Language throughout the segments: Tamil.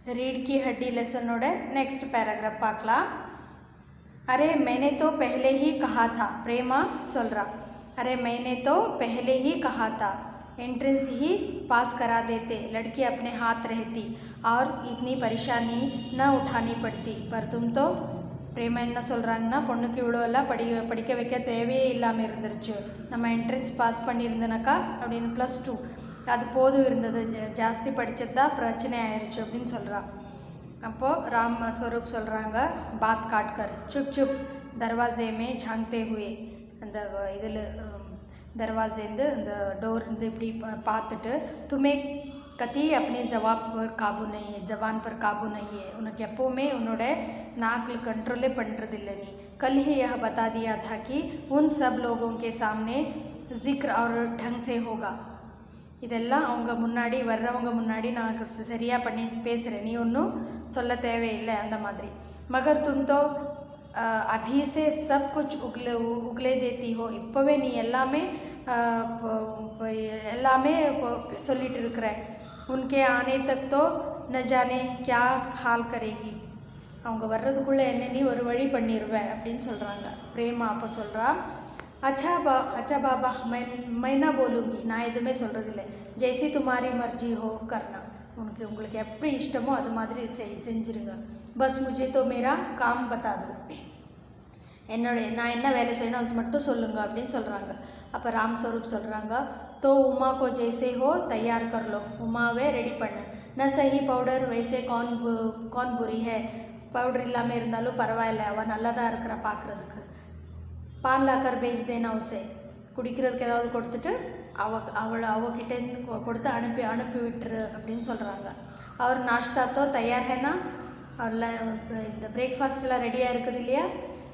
रीड की हड्डी लेसनोட नेक्स्ट पैराग्राफ பார்க்கலாம். अरे मैंने तो पहले ही कहा था, प्रेमा सोल्रा. अरे मैंने तो पहले ही कहा था, एंट्रेंस ही पास करा देते, लड़की अपने हाथ रहती और इतनी परेशानी न उठानी पड़ती. पर तुम तो பிரேமா என்ன சொல்கிறாங்கன்னா, பொண்ணுக்கு இவ்வளோலாம் படிக்க வைக்க தேவையே இல்லாமல் இருந்துருச்சு. நம்ம என்ட்ரன்ஸ் பாஸ் பண்ணியிருந்தனாக்கா அப்படின்னு +2 அது போதும் இருந்தது, ஜாஸ்தி படித்தது தான் பிரச்சனை ஆயிடுச்சு அப்படின்னு சொல்கிறான். அப்போது ராம் ஸ்வரூப் சொல்கிறாங்க, பாத் காட்கர் சுப் சுப் தர்வாசேமே ஜாங்தே ஹுயே, அந்த இதில் தர்வாசேந்து அந்த டோர்ந்து இப்படி பார்த்துட்டு, துமே कति अपने जवाब पर काबू नहीं है, जबान पर काबू नहीं है, उनके எப்போவுமே உன்னோட नाकल कंट्रोले பண்ணுறதில்லை நீ. कल ही यह बता दिया था कि उन सब लोगों के सामने जिक्र और ढंग से होगा. இதெல்லாம் அவங்க முன்னாடி வர்றவங்க முன்னாடி நான் சரியாக பண்ணி பேசுகிறேன், நீ ஒன்றும் சொல்ல தேவையில்லை அந்த மாதிரி. மகர் तुम तो अभी से सब कुछ उगले देती हो, இப்போவே நீ எல்லாமே சொல்லிட்டு இருக்கிற. उनके आने तक तो न जाने क्या हाल करेगी, அவங்க வர்றதுக்குள்ளே என்ன நீ ஒரு வழி பண்ணிடுவ அப்படின்னு சொல்கிறாங்க. பிரேமா அப்போ சொல்கிறா, अच्छा बाबा मैं ना बोलूँगी, நான் எதுவுமே சொல்கிறதில்லை. जैसी तुम्हारी मर्जी हो करना, உங்களுக்கு எப்படி இஷ்டமோ அது மாதிரி செஞ்சுருங்க. बस मुझे तो मेरा काम बता दो, நான் என்ன வேலை செய்யணும் அது மட்டும் சொல்லுங்க அப்படின்னு சொல்கிறாங்க. அப்போ ராம் ஸ்வரூப் சொல்கிறாங்க, तो उमा को जैसे हो तैयार कर लो, उमावे रेडी பண்ணு. न सही पाउडर वैसे कौन बुरी है, பவுடர் இல்லாமல் இருந்தாலும் பரவாயில்ல, அவள் நல்லா தான் இருக்கிறா பார்க்குறதுக்கு. பான் லாக்கர் பேஜ் தேனா உசே, குடிக்கிறதுக்கு ஏதாவது கொடுத்துட்டு அவகிட்டேருந்து கொடுத்து அனுப்பி விட்டுரு அப்படின்னு சொல்கிறாங்க. அவர் நாஷ்தா தோ தயார் ஹேனா, இந்த பிரேக்ஃபாஸ்ட்லாம் ரெடியாக இருக்குது இல்லையா.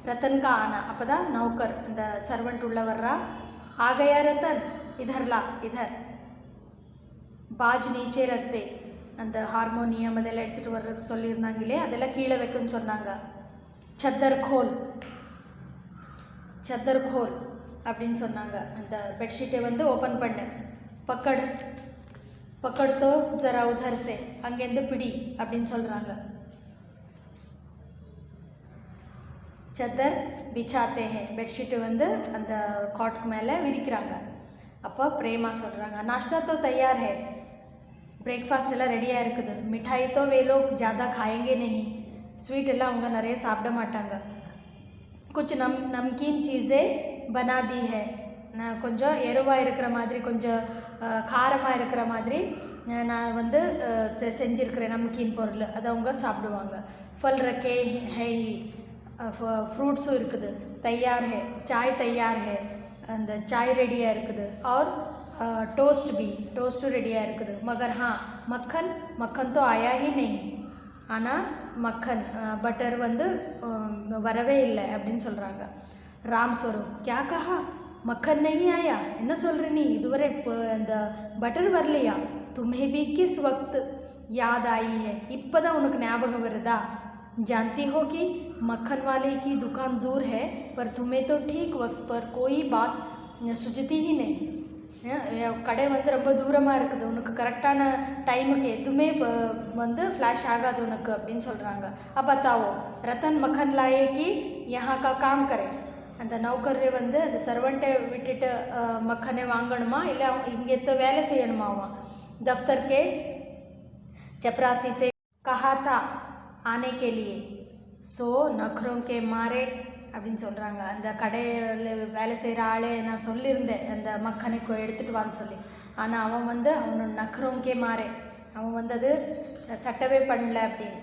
ரத்தன் கா ஆனா, அப்போ தான் நௌக்கர் இந்த சர்வெண்ட் உள்ள வர்றா. आ गया रतन, इधर ला इधर, बाज नीचे रख दे, அந்த ஹார்மோனியம் அதெல்லாம் எடுத்துகிட்டு வர்றது சொல்லியிருந்தாங்களே அதெல்லாம் கீழே வைக்குன்னு சொன்னாங்க. சத்தர் கோல் அப்படின்னு சொன்னாங்க. அந்த பெட்ஷீட்டை வந்து ஓப்பன் பண்ணு. பக்கடுத்தோ ஜரா உதர் சே, அங்கேருந்து பிடி அப்படின்னு சொல்கிறாங்க. சத்தர் பிச்சாத்தே ஹே, பெட்ஷீட்டு வந்து அந்த காட்டுக்கு மேலே விரிக்கிறாங்க. அப்போ பிரேமா சொல்கிறாங்க, नाश्ता तो तैयार है, பிரேக்ஃபாஸ்ட் எல்லாம் ரெடியாக இருக்குது. மிட்டாய் तो वे लोग ज़्यादा खाएंगे नहीं, ஸ்வீட் எல்லாம் அவங்க நிறைய சாப்பிட மாட்டாங்க. कुछ नमकीन चीज़ें बना दी है, நான் கொஞ்சம் எருவாக இருக்கிற மாதிரி கொஞ்சம் காரமாக இருக்கிற மாதிரி நான் வந்து செஞ்சுருக்கிறேன் நமக்கீன் பொருள், அதை அவங்க சாப்பிடுவாங்க. ஃபல் ரக்கே ஹை, ஃப்ரூட்ஸும் இருக்குது. तैयार है, चाय तैयार है, அந்த சாய் ரெடியாக இருக்குது. और டோஸ்ட்டும் ரெடியாக இருக்குது. मगर हाँ मक्खन तो आया ही नहीं, ஆனால் மக்கன் பட்டர் வந்து வரவே இல்லை அப்படின்னு சொல்கிறாங்க. ராம் ஸ்வரூப், क्या कहा, மக்கன் नहीं आया, என்ன சொல்கிற நீ, இதுவரை இப்போ அந்த பட்டர் வரலையா. तुम्हें भी किस वक्त याद आई है, இப்போ தான் உனக்கு ஞாபகம் வருதா. जानती हो कि मक्खन वाले की दुकान दूर है, पर तुम्हें तो ठीक वक्त पर कोई बात सुझती ही नहीं, கடை வந்து ரொம்ப தூரமாக இருக்குது, உனக்கு கரெக்டான டைமுக்கு எதுவுமே வந்து ஃப்ளாஷ் ஆகாது உனக்கு அப்படின்னு சொல்கிறாங்க. அப்பத்தாவோ ரத்தன் மக்கன் லாயேக்கு யஹா கா காம் கரே, அந்த நௌக்கரை வந்து அந்த சர்வெண்ட்டை விட்டுட்டு மக்கனை வாங்கணுமா இல்லை இங்கே வேலை செய்யணுமா. அவன் दफ्तर के चपरासी से कहा था आने के लिए, सो नखरों के मारे அப்படின்னு சொல்கிறாங்க. அந்த கடையில் வேலை செய்கிற ஆளே நான் சொல்லியிருந்தேன் அந்த மக்கனுக்கு எடுத்துகிட்டு வான்னு சொல்லி, ஆனால் அவன் வந்து அவனோட நக்ரோங்கே மாறே, அவன் வந்து அது சட்டவே பண்ணல அப்படின்னு.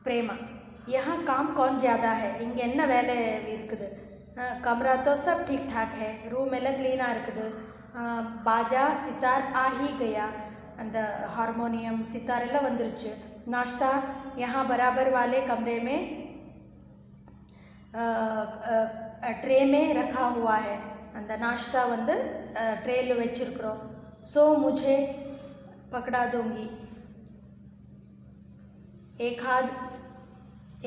பிரேமா, யஹா காம் கौन ज़्यादा है, இங்கே என்ன வேலை இருக்குது. கம்ரா तो सब ठीक ठाक है, ரூம் எல்லாம் க்ளீனாக இருக்குது. பாஜா சித்தார் ஆஹி கயா, அந்த ஹார்மோனியம் சித்தார் எல்லாம் வந்துருச்சு. नाश्ता यहाँ बराबर वाले कमरे में ट्रे में रखा हुआ है, அந்த नाश्ता வந்து ட்ரேயில் வச்சுருக்குறோம். सो मुझे पकड़ा दूँगी,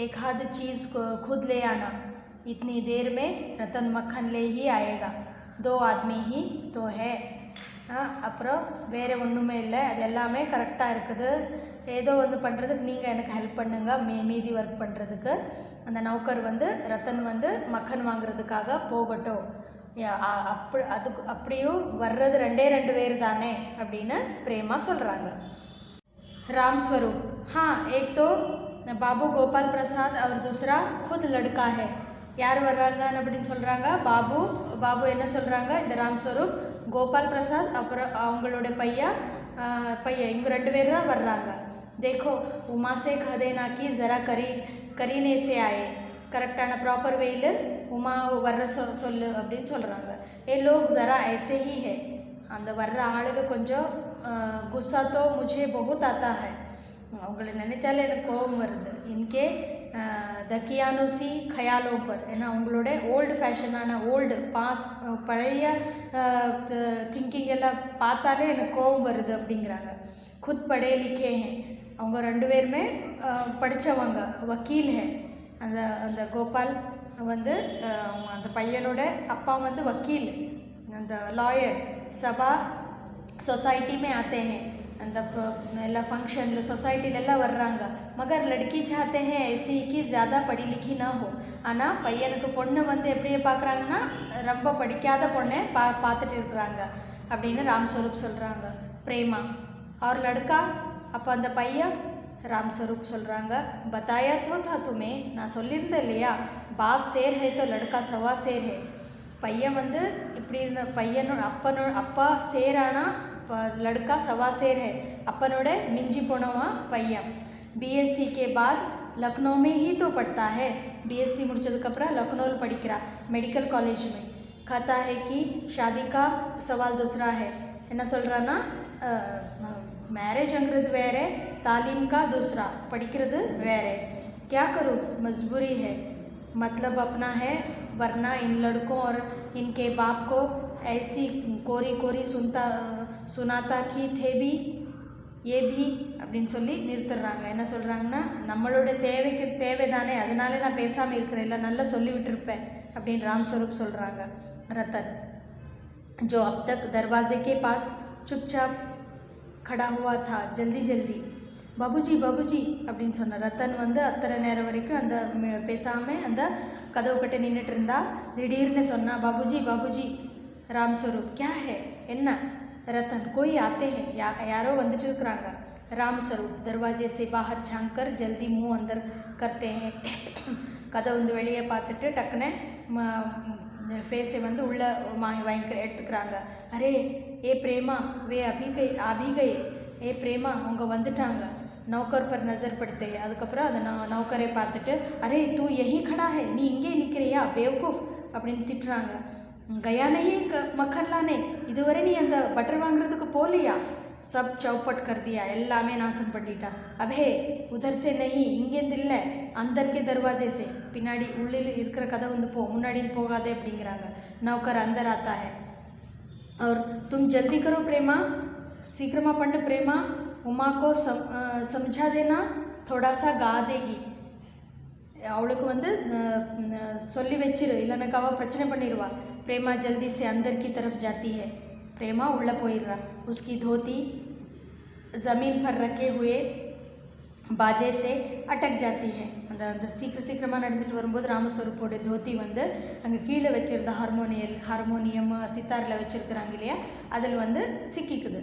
एक आध चीज़ को खुद ले आना, इतनी देर में रतन मक्खन ले ही आएगा, 2 आदमी ही तो है. அப்புறம் வேறு ஒன்றுமே இல்லை, அது எல்லாமே கரெக்டாக இருக்குது. ஏதோ வந்து பண்ணுறதுக்கு நீங்கள் எனக்கு ஹெல்ப் பண்ணுங்க மீதி ஒர்க் பண்ணுறதுக்கு. அந்த நௌக்கர் வந்து ரத்தன் வந்து மக்கன் வாங்குறதுக்காக போகட்டும். அப்படியும் வர்றது 2 பேர் தானே அப்படின்னு பிரேமா சொல்கிறாங்க. राम स्वरूप, हाँ एक तो बाबू गोपाल प्रसाद और दूसरा खुद लड़का है. யார் வர்றாங்கன்னு அப்படின்னு சொல்கிறாங்க. பாபு என்ன சொல்கிறாங்க, இந்த ராம் ஸ்வரூப், கோபால் பிரசாத், அப்புறம் அவங்களோட பையன் இவங்க 2 பேர் தான் வர்றாங்க. देखो उमा से कह देना कि ज़रा करीने से आए. கரெக்டான ப்ராப்பர் வேயில் உமா வர்ற சொல்லு அப்படின்னு சொல்கிறாங்க. ஏ லோக் ज़रा ऐसे ही है. அந்த வர்ற ஆளுங்க கொஞ்சம் गुस्सा तो मुझे बहुत आता है. அவங்கள நினைச்சாலே எனக்கு கோபம் வருது. இன்கே தக்கியானுசி खयालों पर, ஏன்னா அவங்களோட ஓல்டு ஃபேஷனான பழைய திங்கிங் எல்லாம் பார்த்தாலே எனக்கு கோபம் வருது அப்படிங்கிறாங்க. खुद पढ़े लिखे हैं. அவங்க 2 பேருமே படித்தவங்க, வக்கீல் ஹே. அந்த கோபால் வந்து அந்த பையனோட அப்பா வந்து வக்கீல், அந்த லாயர். சபா सोसाइटी में आते हैं. அந்த எல்லா ஃபங்க்ஷனில் சொசைட்டிலெல்லாம் வர்றாங்க. மகர் லடுக்கி சாத்தே ஹே ஐசி கி ज़्यादा படி லிக்கி ना हो. ஆனால் பையனுக்கு பொண்ணு வந்து எப்படியே பார்க்குறாங்கன்னா ரொம்ப படிக்காத பொண்ணை பார்த்துட்டு இருக்கிறாங்க அப்படின்னு ராம் ஸ்வரூப் சொல்கிறாங்க. பிரேமா और लड़का, அப்போ அந்த பையன் ராம் ஸ்வரூப் சொல்கிறாங்க, பத்தாயா தோத்தா துமே, நான் சொல்லியிருந்தேன் இல்லையா, பாப் சேர் ஹே தோ லடுக்கா சவா சேர் ஹே. பையன் வந்து இப்படி இருந்த அப்பா சேரானா लड़का सवा शेर है. अपनोड़े मिंजी पोनवा पैया. बीएससी के बाद लखनऊ में ही तो पढ़ता है. बीएससी मुड़चदकपरा लखनऊ पढ़िकरा मेडिकल कॉलेज में. कहता है कि शादी का सवाल दूसरा है. என்ன சொல்கிறான்னா, மேரேஜ் अंग्रेज வேறு, तालीम का दूसरा, படிக்கிறது வேறு. क्या करूँ, मजबूरी है. मतलब अपना है, वरना इन लड़कों और इनके बाप को ऐसी कोरी सुनाता कि थे भी ये भी அப்படின்னு சொல்லி நிறுத்துறாங்க. என்ன சொல்கிறாங்கன்னா, நம்மளோட தேவை தானே, அதனால நான் பேசாமல் இருக்கிறேன், இல்லை நல்லா சொல்லி விட்டுருப்பேன் அப்படின்னு ராம் ஸ்வரூப் சொல்கிறாங்க. रतन जो अब तक दरवाजे के पास चुपचाप खड़ा हुआ था, जल्दी பாபுஜி அப்படின்னு சொன்னார். ரத்தன் வந்து அத்தனை நேரம் வரைக்கும் அந்த பேசாமல் அந்த கதவு கிட்ட நின்றுட்டு இருந்தா. திடீர்னு சொன்னா, பாபுஜி. ராம் ஸ்வரூப், क्या है, என்ன? रतन, कोई आते हैं, யாரோ வந்துட்டு இருக்கிறாங்க. ராம் ஸ்வரூப், दरवाजे से बाहर झांक कर जल्दी मुंह अंदर करते हैं. கதை வந்து வெளியே பார்த்துட்டு டக்குன்னு ஃபேஸை வந்து உள்ளே எடுத்துக்கிறாங்க. அரே ஏ பிரேமா, வே அபி கை. ஏ பிரேமா, அவங்க வந்துட்டாங்க. नौकर पर नज़र पड़ते हैं. அதுக்கப்புறம் அந்த நௌக்கரை பார்த்துட்டு, அரே தூ யஹி खड़ा है, நீ இங்கே நிற்கிறியா பேவ்கூஃப் அப்படின்னு திட்டுறாங்க. गया नहीं मक्खन लाने, இதுவரை நீ அந்த பட்டர் வாங்குறதுக்கு போகலையா? சப் சௌப்பட் कर दिया, எல்லாமே நாசம் பண்ணிட்டா. அபே உதர் से नहीं, இங்கேருந்து இல்லை, அந்தர் के दरवाजे से, பின்னாடி உள்ளில் இருக்கிற கதை வந்து முன்னாடி போகாதே அப்படிங்கிறாங்க. நௌக்கர் அந்தர் आता है. और तुम जल्दी करो प्रेमा, சீக்கிரமாக பண்ணு பிரேமா. உமா को समझा देना, थोड़ा सा गा देगी. அவளுக்கு வந்து சொல்லி வச்சிரு, இல்லைனாக்கா அவள் பிரச்சனை பண்ணிடுவா. प्रेमा जल्दी से अंदर की तरफ जाती है. प्रेमा उल्ला போயிடுறா. उसकी धोती ज़मीन पर रखे हुए बाजे से अटक जाती है. அந்த சீக்கிரமாக நடந்துட்டு வரும்போது ராமஸ்வரூப்போட தோத்தி வந்து அங்கே கீழே வச்சுருந்த ஹார்மோனியம் சித்தாரில் வச்சுருக்குறாங்க இல்லையா, அதில் வந்து சிக்கிக்குது.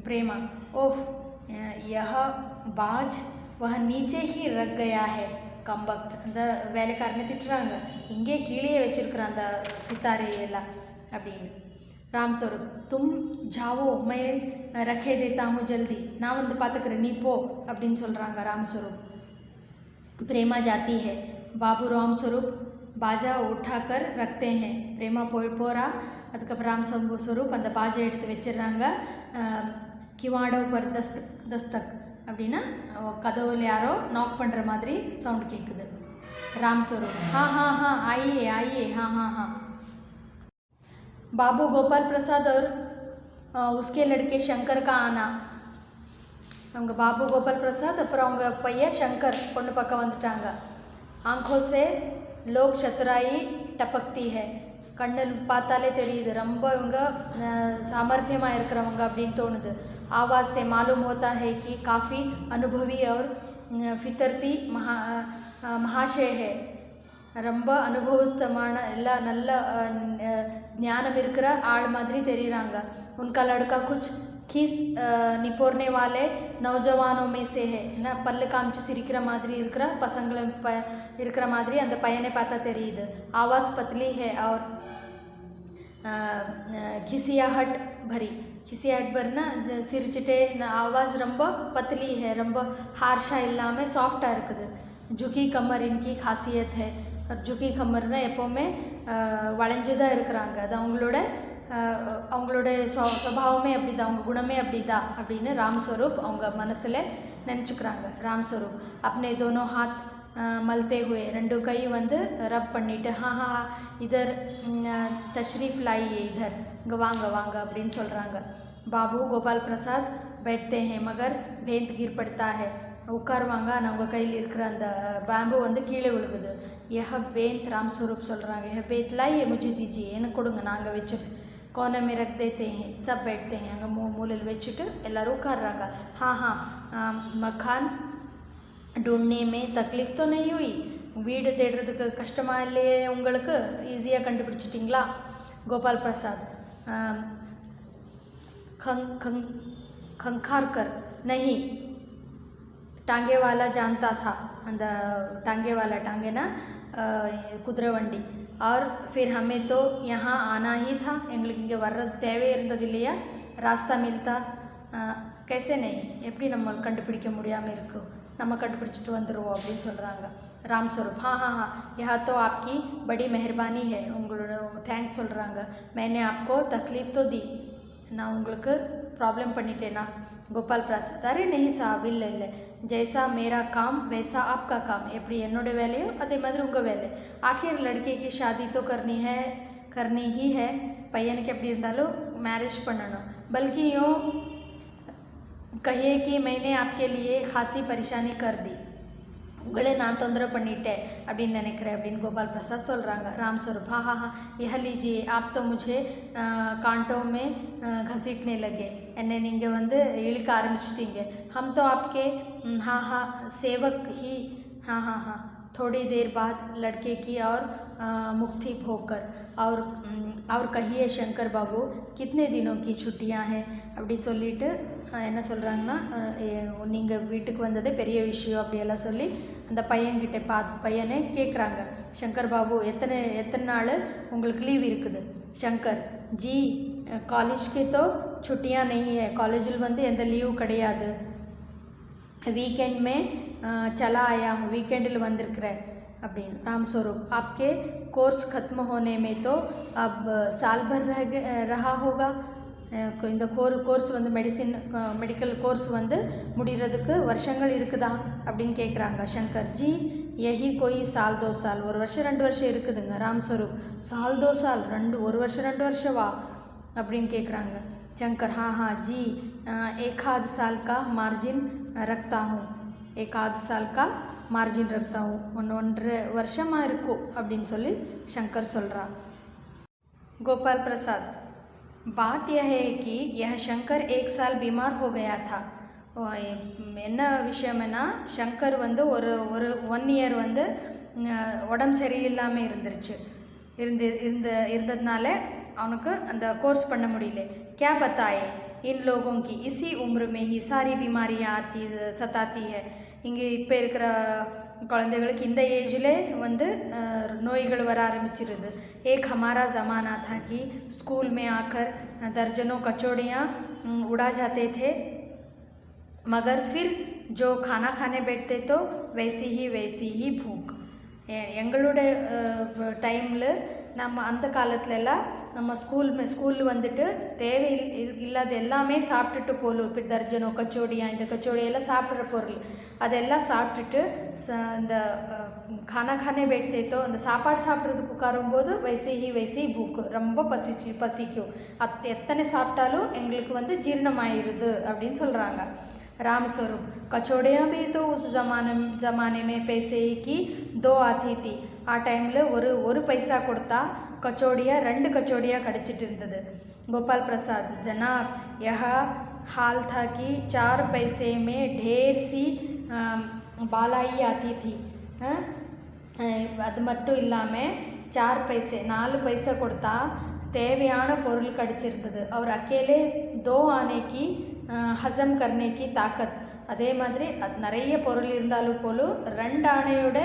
பிரேமா, ஓஹ் யஹ பாஜ் वह नीचे ही रख गया है கம்பக்த். அந்த வேலைக்காரனை திட்டுறாங்க, இங்கே கீழே வச்சுருக்குறான் அந்த சித்தாரையெல்லாம் அப்படின்னு. ராம் ஸ்வரூப், தும் ஜாவோ மை ரखे देता हूँ जल्दी, நான் வந்து பார்த்துக்கிறேன், நீ போ அப்படின்னு சொல்கிறாங்க ராம் ஸ்வரூப். प्रेमा जाती है. बाबू राम स्वरूप बाजा उठाकर रखते हैं. प्रेमा போகிறா. அதுக்கப்புறம் ராம் ஸ்வரூப் அந்த பாஜை எடுத்து வச்சிடுறாங்க. கிவாடோ பர் தஸ்தக் அப்படின்னா கதவுல யாரோ நாக் பண்ணுற மாதிரி சவுண்ட் கேட்குது. ராம் ஸ்வரூப், हाँ आइए हाँ. बाबू गोपाल प्रसाद और उसके लड़के शंकर का आना. அவங்க பாபு கோபால் பிரசாத் அப்புறம் அவங்க பையன் சங்கர் பொண்ணு பக்கம் வந்துட்டாங்க. ஆங்கோ சே லோக் சத்துராயி டபக்தி ஹே, கண்ணில் பார்த்தாலே தெரியுது ரொம்ப இவங்க சாமர்த்தியமாக இருக்கிறவங்க அப்படின்னு தோணுது. ஆவாஸ் से मालूम होता है कि काफ़ी अनुभवी और फितरती महाशय है. ரொம்ப அனுபவஸ்தமான எல்லா நல்ல ஞானம் இருக்கிற ஆள் மாதிரி தெரியுறாங்க. उनका लड़का कुछ खीस निपोरने वाले नौजवानों में से है. என்ன பல்லு காமிச்சு சிரிக்கிற மாதிரி இருக்கிற பசங்களை இருக்கிற மாதிரி அந்த பையனை பார்த்தா தெரியுது. ஆவாஸ் பத்லி है और खिसियाहट भरी. खिसियाहट भरना சிரிச்சுட்டே आवाज़ ரொம்ப पतली है, ரொம்ப ஹார்ஷாக இல்லாமல் சாஃப்டாக இருக்குது. झुकी कमर इनकी खासियत है. ஜுக்கி கம்மர்னால் எப்போவுமே வளைஞ்சு தான் இருக்கிறாங்க. அது அவங்களோட சுபாவமே அப்படி தான், அவங்க குணமே அப்படி தான் அப்படின்னு ராம்ஸ்வரூப் அவங்க மனசில் நினச்சிக்கிறாங்க. ராம்ஸ்வரூப் अपने दोनों हाथ मलते हुए, ரெண்டு கை வந்து ரப் பண்ணிவிட்டு हाँ हाँ इधर तशरीफ़ लाइए, इधर இங்கே வாங்க வாங்க அப்படின்னு சொல்கிறாங்க. बाबू गोपाल प्रसाद बैठते हैं मगर भेंत गिर पड़ता है. உட்காருவாங்க, ஆனால் அவங்க கையில் இருக்கிற அந்த பேம்பு வந்து கீழே விழுகுது. यह बेंत रामस्वरूप சொல்கிறாங்க. यह बेंत लाइए मुझे दीजिए, எனக்கு கொடுங்க, நாங்கள் வச்சுட்டு कोने में रख देते हैं, सब बैठते हैं. அங்கே மூலையில் வச்சுட்டு எல்லோரும் உட்கார்றாங்க. हाँ हाँ मकान ढूंढने में तकलीफ तो नहीं हुई. வீடு தேடுறதுக்கு கஷ்டமாக இல்லையே உங்களுக்கு, ஈஸியாக கண்டுபிடிச்சிட்டிங்களா? கோபால் பிரசாத் खंखारकर नहीं, टांगे वाला जानता था. அந்த टांगे वाला, टांगेना குதிரை வண்டி. और फिर हमें तो यहाँ आना ही था, எங்களுக்கு இங்கே வர்றது தேவை இருந்தது இல்லையா? रास्ता मिलता कैसे नहीं, எப்படி நம்ம கண்டுபிடிக்க முடியாமல் இருக்கும், நம்ம கண்டுபிடிச்சிட்டு வந்துடுவோம் அப்படின்னு சொல்கிறாங்க. ராம்ஸ்வரூப் हाँ हाँ हाँ यहाँ तो आपकी बड़ी मेहरबानी है, உங்களோட தேங்க்ஸ் சொல்கிறாங்க. मैंने आपको तकलीफ़ तो दी, நான் உங்களுக்கு ப்ராப்ளம் பண்ணிட்டேனா? गोपाल प्रसाद अरे नहीं साहब, இல்லை இல்லை, जैसा मेरा काम वैसा आपका काम, எப்படி என்னோட வேலையோ அதே மாதிரி உங்கள் வேலை. आखिर लड़के की शादी तो करनी ही है, பையனுக்கு எப்படி இருந்தாலும் மேரேஜ் பண்ணணும். बल्कि यूँ कहिए कि मैंने आपके लिए खासी परेशानी कर दी, உங்களே நான் தொந்தரவு பண்ணிட்டேன் அப்படின்னு நினைக்கிறேன் அப்படின்னு கோபால் பிரசாத் சொல்கிறாங்க. ராம்ஸ்வரூப் हाँ हाँ हाँ यह लीजिए, आप तो मुझे कांटों में घसीटने लगे, என்னை நீங்கள் வந்து இழுக்க ஆரம்பிச்சிட்டிங்க. हम तो आपके हाँ हाँ सेवक ही. हाँ हाँ हाँ थोड़ी देर बाद लड़के की और मुक्ति भोकर और कहिए शंकर बाबू कितने दिनों की छुट्टियां हैं அப்படி சொல்லிட்டு என்ன சொல்கிறாங்கன்னா, நீங்கள் வீட்டுக்கு வந்ததே பெரிய விஷயம் அப்படியெல்லாம் சொல்லி அந்த பையன்கிட்ட பையனை கேட்குறாங்க. शंकर बाबू எத்தனை நாள் உங்களுக்கு லீவ் இருக்குது? शंकर जी कॉलेज के तो छुट्टियां नहीं है, காலேஜில் வந்து எந்த லீவும் கிடையாது. वीकेंड में चला आया हूँ, வீக்கெண்டில் வந்திருக்கிறேன் அப்படின்னு. रामस्वरूप आपके कोर्स ख़त्म होने में तो अब साल भर रहा होगा. இந்த கோர்ஸ் வந்து மெடிக்கல் கோர்ஸ் வந்து முடிகிறதுக்கு வருஷங்கள் இருக்குதா அப்படின்னு கேட்குறாங்க. शंकर जी यही कोई साल 2 साल, ஒரு வருஷம் 2 வருஷம் இருக்குதுங்க. रामस्वरूप साल 2 साल, ஒரு வருஷம் 2 வருஷவா அப்படின்னு கேட்குறாங்க. शंकर हाँ हाँ जी 1 साल का मार्जिन रखता हूँ, 1 साल का मार्जिन रखता हूँ, 1.5 வருஷமாக இருக்கும் அப்படின்னு சொல்லி शंकर சொல்கிறா. गोपाल प्रसाद बात यह है कि यह शंकर 1 साल बीमार हो गया था. என்ன விஷயம்னா, शंकर வந்து ஒரு 1 இயர் வந்து உடம்பு சரியில்லாமல் இருந்ததுனால அவனுக்கு அந்த கோர்ஸ் பண்ண முடியல. क्या बताए इन लोगों की इसी उम्र में ही सारी बीमारियाँ सताती है. இங்கே இப்போ இருக்கிற குழந்தைகளுக்கு இந்த ஏஜில் வந்து நோய்கள் வர ஆரம்பிச்சிருது. एक हमारा ज़माना था कि स्कूल में आकर दर्जनों कचौड़ियाँ उड़ा जाते थे, मगर फिर जो खाना खाने बैठते तो वैसी ही भूख. எங்களோட டைமில் நம்ம அந்த காலத்துலலாம் நம்ம ஸ்கூல் வந்துட்டு தேவை இல்லாத எல்லாமே சாப்பிட்டுட்டு போலும். இப்போ தர்ஜனோ கச்சோடியாக, இந்த கச்சோடியெல்லாம் சாப்பிட்ற பொருள் அதெல்லாம் சாப்பிட்டுட்டு இந்த खाने बैठते तो அந்த சாப்பாடு சாப்பிட்றதுக்கு உட்காரும்போது வயசி பூக்கு ரொம்ப பசிக்கும். எத்தனை சாப்பிட்டாலும் எங்களுக்கு வந்து ஜீரணமாயிருது அப்படின்னு சொல்கிறாங்க. राम स्वरूप कचौड़ियाँ भी तो उस ज़माने में पैसे की 2 आती थी. आ டைமில் ஒரு பைசா கொடுத்தா கச்சோடியாக 2 கச்சோடியாக கிடச்சிட்டு இருந்தது. गोपाल प्रसाद जनाब यह हाल था कि 4 पैसे में ढेर सी बालाई आती थी. அது மட்டும் இல்லாமல் 4 पैसे 4 पैसा கொடுத்தா தேவையான பொருள் கிடச்சிருந்தது. அவர் அக்கேலே 2 ஆने की ஹஜம் करने की ताकत. அதே மாதிரி அது நிறைய பொருள் இருந்தாலும் போலும் 2 ஆனையோட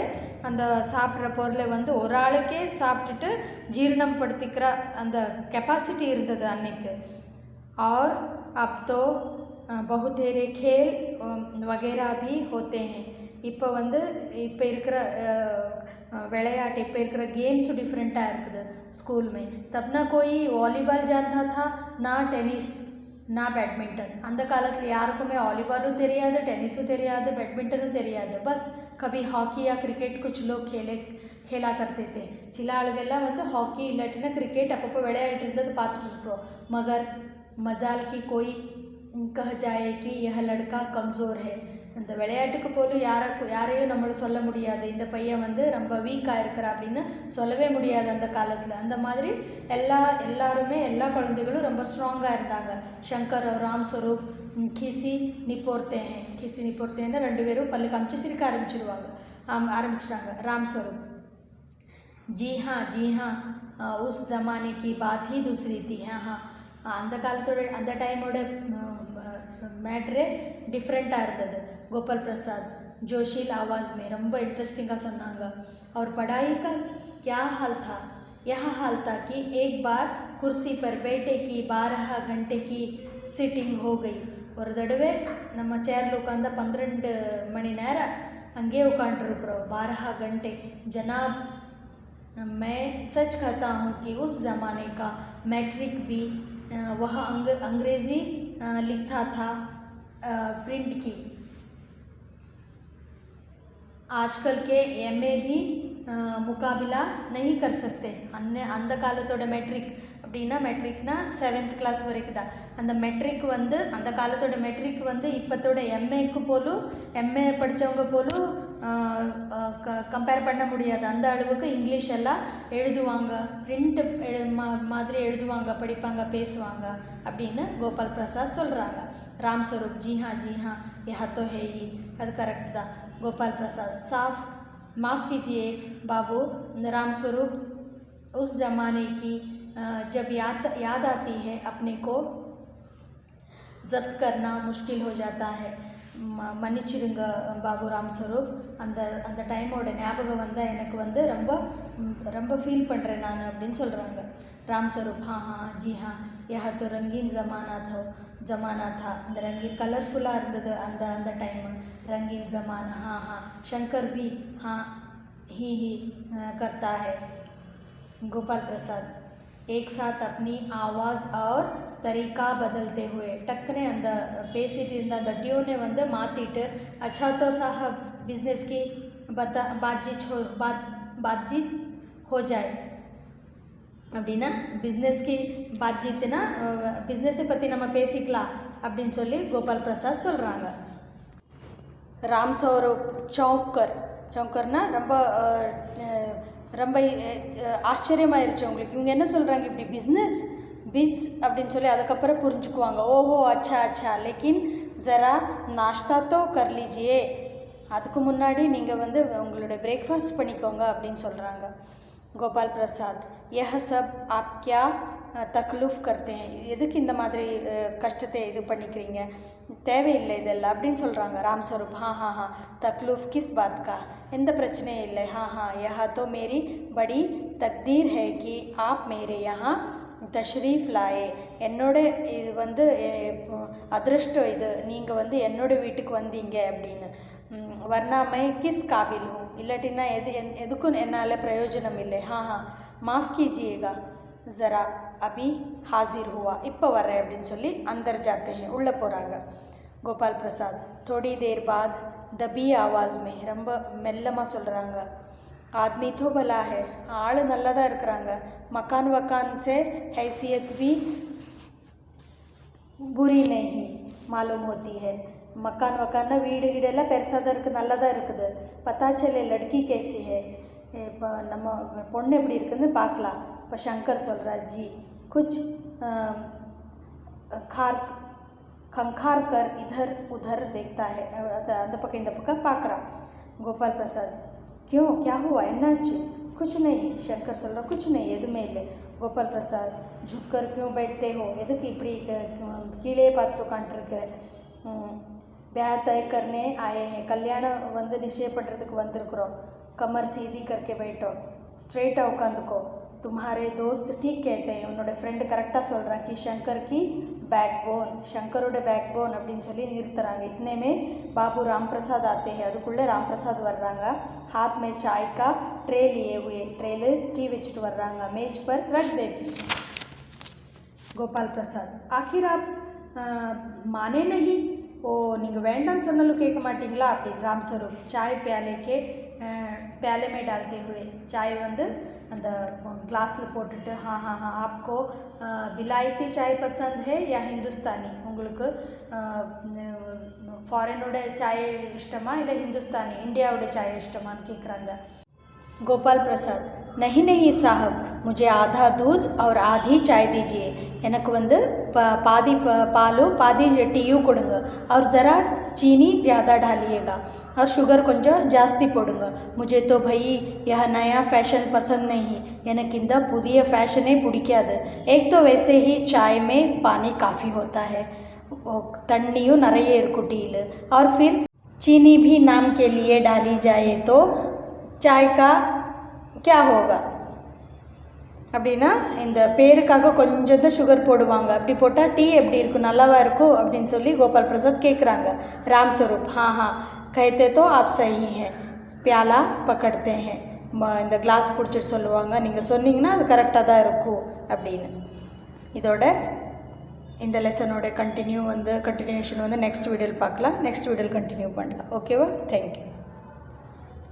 அந்த சாப்பிட்ற பொருளை வந்து ஒரு ஆளுக்கே சாப்பிட்டுட்டு ஜீரணம் படுத்திக்கிற அந்த கெப்பாசிட்டி இருந்தது அன்னைக்கு. और अब तो बहुतेरे खेल वगैरह भी होते हैं. இப்போ வந்து இப்போ இருக்கிற விளையாட்டு இப்போ இருக்கிற கேம்ஸும் டிஃப்ரெண்ட்டாக இருக்குது स्कूल में. तब ना कोई वॉलीबॉल जानता था ना टेनिस ना बैडमिंटन. அந்த காலத்தில் யாருக்குமே வாலிபாலும் தெரியாது, டென்னிஸும் தெரியாது, பேட்மிண்டனும் தெரியாது. பஸ் கபி ஹாக்கி யா கிரிக்கெட் குछ लोग खेला करते थे. சில ஆளுகள்லாம் வந்து ஹாக்கி இல்லாட்டினா கிரிக்கெட் அப்பப்போ விளையாடிட்டு இருந்தது பார்த்துட்டு இருக்கிறோம். மகர் மஜால் की कोई कह जाए कि यह लड़का कमज़ोर है. அந்த விளையாட்டுக்கு போலும் யாரையும் நம்மளும் சொல்ல முடியாது இந்த பையன் வந்து ரொம்ப வீக்காக இருக்கிறா அப்படின்னு சொல்லவே முடியாது அந்த காலத்தில். அந்த மாதிரி எல்லாருமே எல்லா குழந்தைகளும் ரொம்ப ஸ்ட்ராங்காக இருந்தாங்க. ஷங்கர் ராம் ஸ்வரூப் கிசி நிப்போர்த்தேன்னு 2 பேரும் பல்லு காமிச்சு சிரிக்க ஆரம்பிச்சிட்டாங்க. ராம் ஸ்வரூப் जी हाँ उस ज़माने की बात ही दूसरी थी. हाँ அந்த காலத்தோட அந்த டைமோட மேட்ரே டிஃப்ரெண்ட்டாக இருந்தது. गोपाल प्रसाद जोशील आवाज़ में ரொம்ப इंटरेस्टिंग சொன்னாங்க. और पढ़ाई का क्या हाल था? यह हाल था कि एक बार कुर्सी पर बैठे की 12 घंटे की सिटिंग हो गई. ஒரு தடவை நம்ம சேரில் உட்காந்தா 12 மணி நேரம் அங்கேயே உட்காந்துருக்குறோம். 12 घंटे. जनाब मैं सच कहता हूँ कि उस ज़माने का मैट्रिक भी वह अंग्रेज़ी लिखता था प्रिंट की. आजकल के एमए भी मुकाबला नहीं कर सकते. அந்த காலத்தோட மெட்ரிக் அப்படின்னா மெட்ரிக்னா 7th கிளாஸ் வரைக்கும் தான். அந்த மெட்ரிக் வந்து அந்த காலத்தோட மெட்ரிக் வந்து இப்போத்தோட எம்ஏக்கு போலும் எம்ஏ படித்தவங்க போலும் கம்பேர் பண்ண முடியாது. அந்த அளவுக்கு இங்கிலீஷ் எல்லாம் எழுதுவாங்க, பிரிண்ட் மாதிரி எழுதுவாங்க, படிப்பாங்க, பேசுவாங்க அப்படின்னு கோபால் பிரசாத் சொல்கிறாங்க. ராம் ஸ்வரூப் जी हाँ यह तो है ही. அது கரெக்ட் தான். गोपाल प्रसाद माफ़ कीजिए बाबू. राम स्वरूप उस ज़माने की जब याद आती है अपने को जब्त करना मुश्किल हो जाता है. மன்னிச்சிடுங்க பாபு ராம் ஸ்வரூப். அந்த டைமோட ஞாபகம் வந்தால் எனக்கு வந்து ரொம்ப ஃபீல் பண்ணுறேன் நான் அப்படின்னு சொல்கிறாங்க. ராம் ஸ்வரூப் हाँ जी हाँ यह तो रंगीन ज़माना था. அந்த ரங்கீன் கலர்ஃபுல்லாக இருந்தது அந்த டைமு. रंगीन ज़माना. हाँ शंकर भी हाँ ही करता है. गोपाल प्रसाद एक साथ अपनी आवाज़ और तरीका बदलते हुए टक्कने அந்த பேசிட்டு இருந்த அந்த டியூனை வந்து மாற்றிட்டு अच्छा तो साहब बिजनेस की बातचीत हो जाए அப்படின்னா பிஸ்னஸ்க்கு பாட்ஜித்துனா பிஸ்னஸை பற்றி நம்ம பேசிக்கலாம் அப்படின்னு சொல்லி கோபால் பிரசாத் சொல்கிறாங்க. ராம் ஸ்வரூப் சௌக்கர்னா ரொம்ப ஆச்சரியமாயிருச்சு உங்களுக்கு. இவங்க என்ன சொல்கிறாங்க, இப்படி பிஸ் அப்படின்னு சொல்லி அதுக்கப்புறம் புரிஞ்சுக்குவாங்க. ஓஹோ அச்சா லேக்கின் ஜரா நாஷ்தா தோ கர் லீஜியே. அதுக்கு முன்னாடி நீங்கள் வந்து உங்களுடைய பிரேக்ஃபாஸ்ட் பண்ணிக்கோங்க அப்படின்னு சொல்கிறாங்க. गोपाल प्रसाद यह सब आप क्या तकलीफ़ करते हैं? எதுக்கு இந்த மாதிரி கஷ்டத்தை இது பண்ணிக்கிறீங்க, தேவையில்லை இதெல்லாம் அப்படின்னு சொல்கிறாங்க. ராம் ஸ்வரூப் हाँ तकलीफ़ किस बात का? எந்த பிரச்சனையும் இல்லை. हाँ यह तो मेरी बड़ी तकदीर है कि आप मेरे यहाँ தஷ்ரீஃப் லாயே. என்னோட இது வந்து அதிர்ஷ்டம், இது நீங்கள் வந்து என்னோட வீட்டுக்கு வந்தீங்க அப்படின்னு. वरना मैं किस काबिल हूँ? इल्लटिना एदुक्कु एन्नाले प्रयोजनम इल्ले. हाँ माफ़ कीजिएगा ज़रा अभी हाजिर हुआ. इप्पो वर्रे अप्पडिनु सोल्ली अंदर जाते हैं, उल्ल पोरांगा. गोपाल प्रसाद थोड़ी देर बाद दबी आवाज़ में ரொம்ப மெல்லமாக சொல்கிறாங்க. आदमी तो भला है, ஆள் நல்லதாக இருக்கிறாங்க. मकान वकान से हैसियत भी बुरी नहीं मालूम होती है. மக்கான் வக்கான்னா வீடு கீடெல்லாம் பெருசாக தான் இருக்குது, நல்லா தான் இருக்குது. பத்தா சலே லட்கி கேசி ஹே, இப்போ நம்ம பொண்ணு எப்படி இருக்குதுன்னு பார்க்கலாம். இப்போ சங்கர் சொல்கிறா ஜி குச் खंखार कर इधर उधर देखता है, அந்த பக்கம் இந்த பக்கம் பார்க்குறான். கோபால் பிரசாத் क्यों क्या हुआ என்னாச்சு? कुछ नहीं. शंकर சொல்கிறா कुछ नहीं எதுவுமே இல்லை. கோபால் பிரசாத் झुककर क्यों बैठते हो, எதுக்கு இப்படி கீழே பார்த்துட்டு உட்காந்துருக்குற? ब्याह तय करने आए हैं, கல்யாணம் வந்து நிச்சயம் பண்ணுறதுக்கு வந்திருக்கிறோம். कमर सीधी करके बैठो, ஸ்ட்ரெயிட்டாக உட்காந்துக்கோ. तुम्हारे दोस्त ठीक कहते हैं, உன்னோட ஃப்ரெண்டு கரெக்டாக சொல்கிறான். कि शंकर की बैकबोन, शंकरोட बैकबोन அப்படின்னு சொல்லி நிறுத்துறாங்க. इतने बाबू राम प्रसाद आते हैं, அதுக்குள்ளே ராம் பிரசாத் வர்றாங்க. हाथ में चाय का ट्रे लिए हुए, ट्रेल டீ வச்சுட்டு வர்றாங்க. मेज पर रख देती. गोपाल प्रसाद आखिर आप माने नहीं, ஓ நீங்கள் வேண்டாம்னு சொன்னாலும் கேட்க மாட்டிங்களா அப்படின்னு. ராம் स्वरूप चाय प्याले में डालते हुए, चाय வந்து அந்த கிளாஸில் போட்டுட்டு हाँ हाँ हाँ आपको விலாயத்தி சாய் பசந்த் ஹே யா ஹிந்துஸ்தானி, உங்களுக்கு ஃபாரினோட சாய் இஷ்டமா இல்லை ஹிந்துஸ்தானி இந்தியாவோட சாய் இஷ்டமான்னு கேட்குறாங்க. गोपाल प्रसाद नहीं नहीं साहब, मुझे आधा दूध और आधी चाय दीजिए, எனக்கு வந்து பாதி பாலும் பாதி டீயும் கொடுங்க. और ज़रा चीनी ज़्यादा डालिएगा, और शुगर கொஞ்சம் ஜாஸ்தி போடுங்க. मुझे तो भाई यह नया फैशन पसंद नहीं, எனக்கு இந்த புதிய ஃபேஷனே பிடிக்காது. एक तो वैसे ही चाय में पानी काफ़ी होता है, தண்ணியும் நிறைய இருக்கும் டீயில். और फिर चीनी भी नाम के लिए डाली जाए तो चाय का क्या होगा, அப்படின்னா இந்த பேருக்காக கொஞ்சம் தான் சுகர் போடுவாங்க, அப்படி போட்டால் டீ எப்படி இருக்கும், நல்லாவா இருக்கும் அப்படின்னு சொல்லி கோபால் பிரசாத் கேட்குறாங்க. ராம் स्वरूप हाँ हाँ कहते तो आप सही हैं, प्याला पकड़ते हैं, இந்த கிளாஸ் பிடிச்சிட்டு சொல்லுவாங்க, நீங்கள் சொன்னீங்கன்னா அது கரெக்டாக தான் இருக்கும் அப்படின்னு. இதோட இந்த லெசனோட கண்டினியூஷன் வந்து நெக்ஸ்ட் வீடியோவில் பார்க்கலாம். நெக்ஸ்ட் வீடியோவில் கண்டினியூ பண்ணலாம். ஓகேவா? தேங்க்யூ.